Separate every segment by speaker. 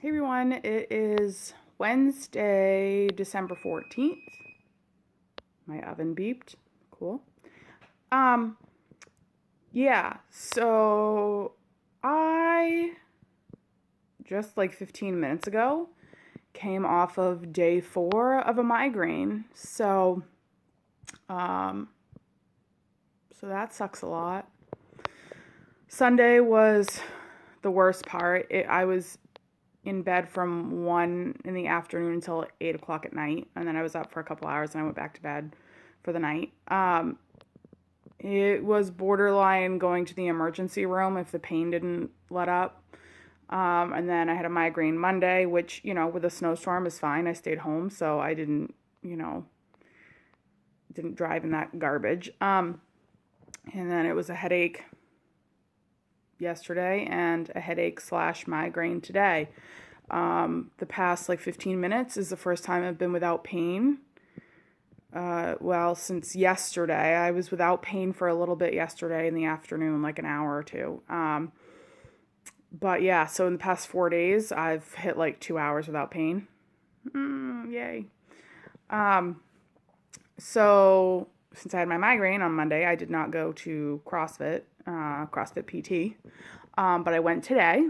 Speaker 1: Hey everyone, it is Wednesday, December 14th. My oven beeped. Cool. Um, yeah, so I just like 15 minutes ago came off of day 4 of a migraine. Um, so that sucks a lot. Sunday was the worst part. I was in bed from 1 in the afternoon until 8 o'clock at night. And then I was up for a couple hours and I went back to bed for the night. It was borderline going to the emergency room if the pain didn't let up. And then I had a migraine Monday, which, with a snowstorm is fine. I stayed home, so I didn't drive in that garbage. And then it was a headache yesterday and a headache / migraine today. The past 15 minutes is the first time I've been without pain. Since yesterday. I was without pain for a little bit yesterday in the afternoon, like an hour or two. But yeah, so in the past 4 days, I've hit 2 hours without pain. Yay. So since I had my migraine on Monday, I did not go to CrossFit PT. But I went today,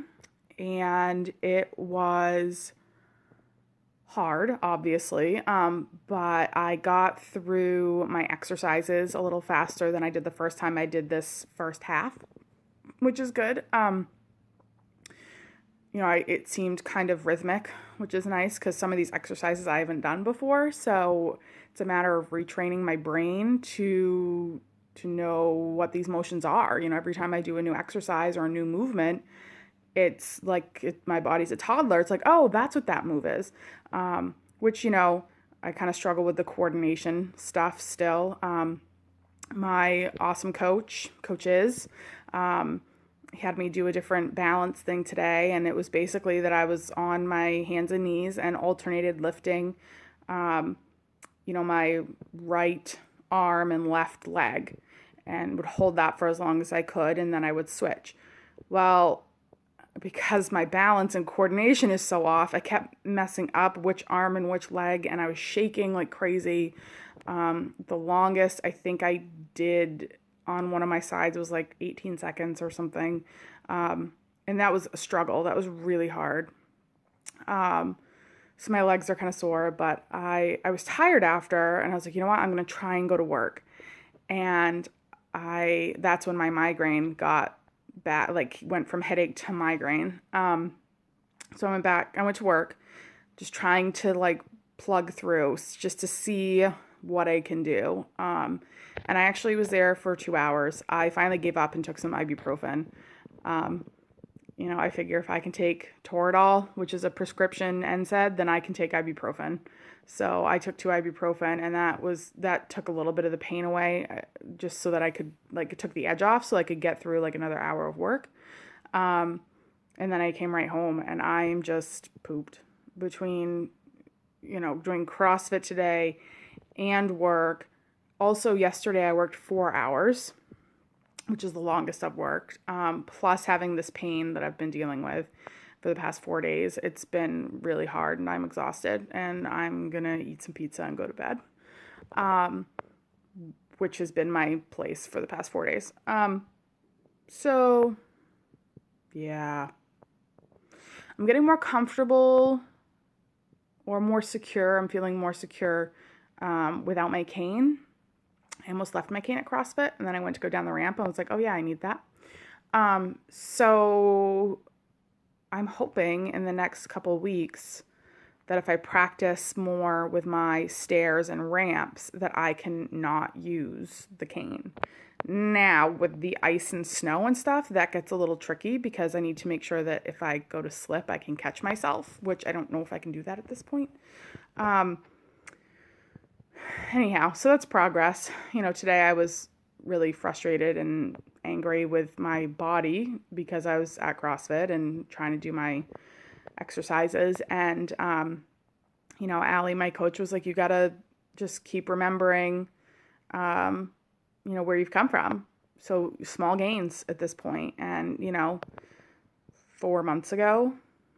Speaker 1: and it was hard, obviously, but I got through my exercises a little faster than I did the first time I did this first half, which is good. It seemed kind of rhythmic, which is nice because some of these exercises I haven't done before, so it's a matter of retraining my brain to know what these motions are. Every time I do a new exercise or a new movement, it's my body's a toddler. It's like, oh, that's what that move is. Which, I kind of struggle with the coordination stuff still. My awesome coaches, he had me do a different balance thing today. And it was basically that I was on my hands and knees and alternated lifting, my right arm and left leg, and would hold that for as long as I could. And then I would switch. Well, because my balance and coordination is so off, I kept messing up which arm and which leg, and I was shaking like crazy. The longest I think I did on one of my sides was 18 seconds or something. And that was a struggle. That was really hard. So my legs are kind of sore, but I was tired after, and I was like, you know what? I'm going to try and go to work. And that's when my migraine got bad, went from headache to migraine. So I went to work, just trying to plug through just to see what I can do. And I actually was there for 2 hours. I finally gave up and took some ibuprofen. I figure if I can take Toradol, which is a prescription NSAID, then I can take ibuprofen. So I took 2 ibuprofen, and that took a little bit of the pain away, just so that I could, it took the edge off so I could get through another hour of work. And then I came right home, and I'm just pooped between, doing CrossFit today and work. Also yesterday I worked 4 hours, which is the longest I've worked, plus having this pain that I've been dealing with for the past 4 days. It's been really hard, and I'm exhausted, and I'm going to eat some pizza and go to bed, which has been my place for the past 4 days. So, yeah. I'm getting more comfortable or more secure. I'm feeling more secure without my cane. I almost left my cane at CrossFit, and then I went to go down the ramp, and I was like, oh yeah, I need that. So I'm hoping in the next couple weeks that if I practice more with my stairs and ramps, that I can not use the cane. Now, with the ice and snow and stuff, that gets a little tricky because I need to make sure that if I go to slip, I can catch myself, which I don't know if I can do that at this point. Anyhow, so that's progress. Today I was really frustrated and angry with my body because I was at CrossFit and trying to do my exercises. And, Allie, my coach, was like, you got to just keep remembering, where you've come from. So small gains at this point. And, 4 months ago,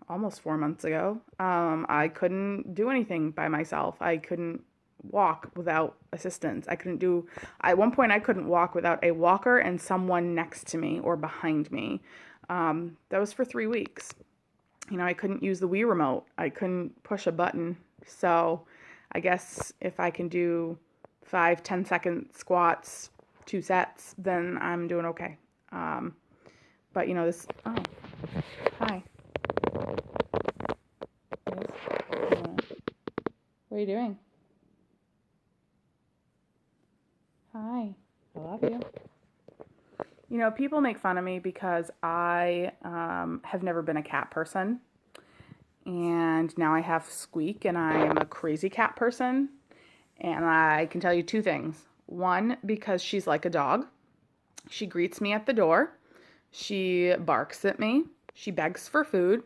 Speaker 1: almost 4 months ago. I couldn't do anything by myself. I couldn't walk without assistance. At one point, I couldn't walk without a walker and someone next to me or behind me. That was for 3 weeks. I couldn't use the Wii remote. I couldn't push a button. So I guess if I can do 5, 10-second squats, 2 sets, then I'm doing okay. But oh, hi. What are you doing? Hi. I love you. People make fun of me because I have never been a cat person. And now I have Squeak, and I am a crazy cat person. And I can tell you 2 things. One, because she's like a dog. She greets me at the door. She barks at me. She begs for food.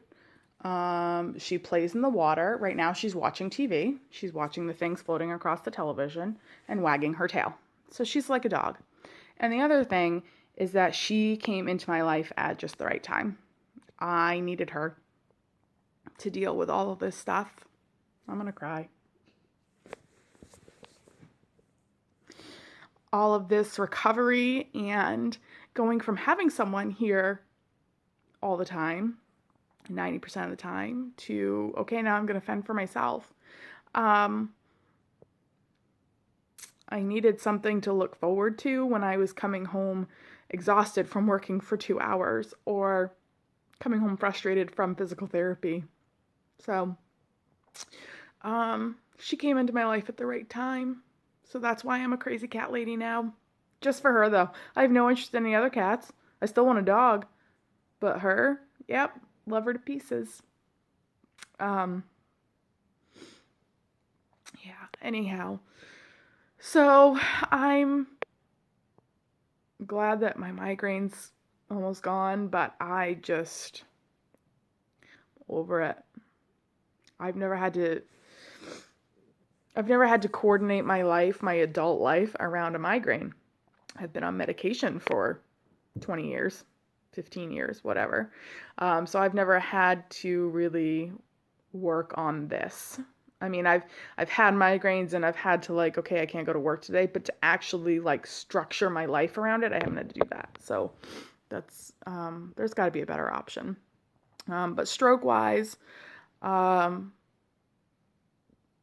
Speaker 1: She plays in the water. Right now she's watching TV. She's watching the things floating across the television and wagging her tail. So she's like a dog. And the other thing is that she came into my life at just the right time. I needed her to deal with all of this stuff. I'm going to cry. All of this recovery and going from having someone here all the time, 90% of the time, to, okay, now I'm going to fend for myself. I needed something to look forward to when I was coming home exhausted from working for 2 hours or coming home frustrated from physical therapy. So, she came into my life at the right time. So that's why I'm a crazy cat lady now. Just for her, though. I have no interest in any other cats. I still want a dog. But her, yep, love her to pieces. Yeah, anyhow. So I'm glad that my migraine's almost gone, but I just over it. I've never had to coordinate my life, my adult life, around a migraine. I've been on medication for 20 years, 15 years, whatever. So I've never had to really work on this. I mean, I've had migraines and I've had to okay, I can't go to work today, but to actually structure my life around it, I haven't had to do that. So that's there's got to be a better option. But stroke wise,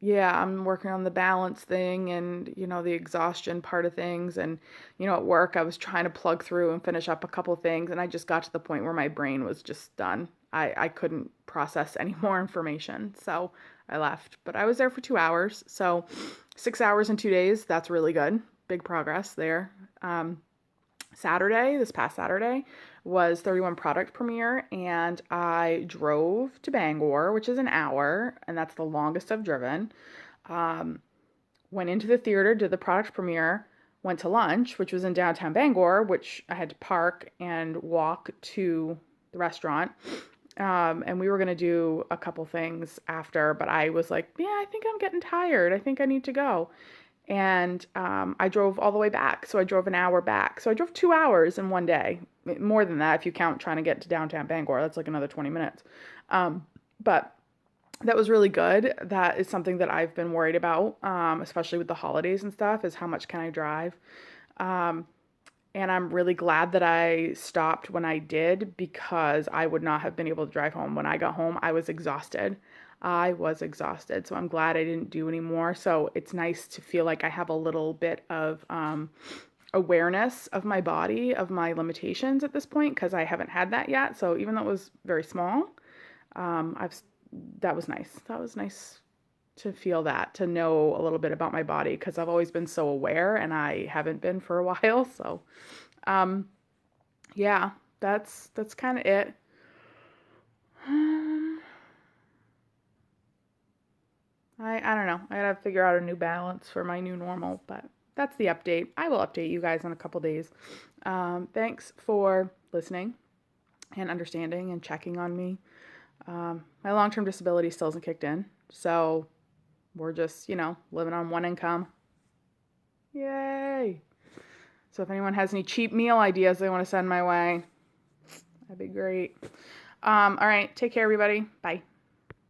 Speaker 1: yeah, I'm working on the balance thing and, the exhaustion part of things. And, at work, I was trying to plug through and finish up a couple things. And I just got to the point where my brain was just done. I couldn't process any more information. So I left. But I was there for 2 hours. So 6 hours in 2 days, that's really good. Big progress there. This past Saturday, was 31 product premiere, and I drove to Bangor, which is an hour, and that's the longest I've driven. Went into the theater, did the product premiere, went to lunch, which was in downtown Bangor, which I had to park and walk to the restaurant. And we were going to do a couple things after, but I was like, yeah, I think I'm getting tired. I think I need to go. And I drove all the way back. So I drove an hour back. So I drove 2 hours in one day. More than that, if you count trying to get to downtown Bangor, that's like another 20 minutes. But that was really good. That is something that I've been worried about, especially with the holidays and stuff, is how much can I drive? And I'm really glad that I stopped when I did, because I would not have been able to drive home. When I got home, I was exhausted. So I'm glad I didn't do any more. So it's nice to feel like I have a little bit of awareness of my body, of my limitations at this point, because I haven't had that yet. So even though it was very small, that was nice. That was nice to feel that, to know a little bit about my body, because I've always been so aware and I haven't been for a while. So yeah, that's kind of it. I don't know. I gotta figure out a new balance for my new normal, but that's the update. I will update you guys in a couple days. Thanks for listening and understanding and checking on me. My long-term disability still hasn't kicked in, so we're just, living on one income. Yay! So if anyone has any cheap meal ideas they want to send my way, that'd be great. All right. Take care, everybody. Bye.